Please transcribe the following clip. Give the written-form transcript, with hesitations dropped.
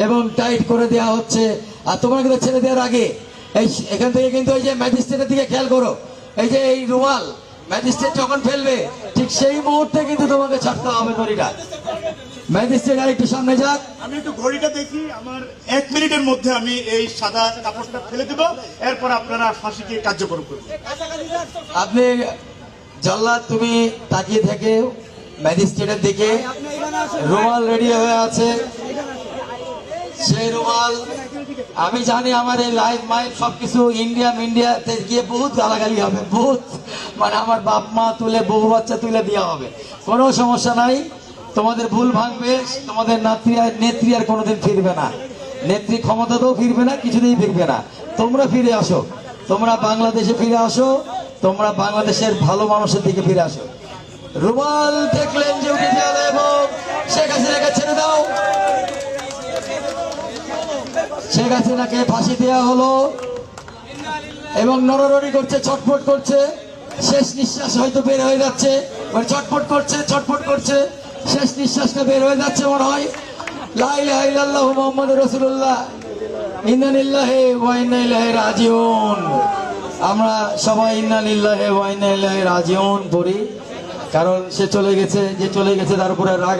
এবং টাইট করে দেওয়া হচ্ছে। আর তোমার কিন্তু ছেড়ে দেওয়ার আগে এখান থেকে কিন্তু ওই যে ম্যাজিস্ট্রেটের দিকে খেয়াল করো, এই যে এই রুমাল ম্যাজিস্ট্রেট যখন ফেলবে ঠিক সেই মুহূর্তে কিন্তু তোমাকে ছাড়তে হবে দড়িটা। ম্যাজিস্ট্রেট আর একটু সামনে যাক, আমি একটু ঘড়িটা দেখি, আমার 1 মিনিটের মধ্যে আমি এই সাদা কাপড়টা ফেলে দেব, এরপর আপনারা ফাঁসিকে কার্যকর করবেন। আপনি জল্লাদ তুমি তাকিয়ে থেকে ম্যাজিস্ট্রেটের দিকে, রুমাল রেডি হয়ে আছে, সেই রুমাল আমি জানি আমার এই লাইভ মাইভ সবকিছু ইন্ডিয়াতে গিয়ে বহুত গালাগালি হবে, বহুত মানে আমার বাপ মা তুলে বউ বাচ্চা তুলে দেওয়া হবে, কোনো সমস্যা নাই। তোমাদের ভুল ভাঙবে, তোমাদের নেত্রী আর কোনোদিন ফিরবে না, নেত্রী ক্ষমতাতেও ফিরবে না, কিছুতেই ফিরবে না। তোমরা ফিরে আসো, তোমরা বাংলাদেশে ফিরে আসো, তোমরা বাংলাদেশের ভালো মানুষের দিকে ফিরে আসো। রুমাল দেখলেন যে উঠে গেল এবং শেখ হাসিনাকে ছেড়ে দাও। শেখ হাসিনাকে ফাঁসি দেওয়া হলো এবং নড়ানড়ি করছে, ছটফট করছে, শেষ নিঃশ্বাস হয়তো বের হয়ে যাচ্ছে, ছটফট করছে, ছটফট করছে, শেষ নিঃশ্বাসটা বের হয়ে যাচ্ছে মনে হয়। লা ইলাহা ইল্লাল্লাহু মুহাম্মাদুর রাসূলুল্লাহ, ইন্না লিল্লাহি ওয়া ইন্না ইলাইহি রাজিউন। আমরা সবাই ইন্না লিল্লাহি ওয়া ইন্না ইলাইহি রাজিউন পড়ি, কারণ সে চলে গেছে, যে চলে গেছে তার উপরে রাগ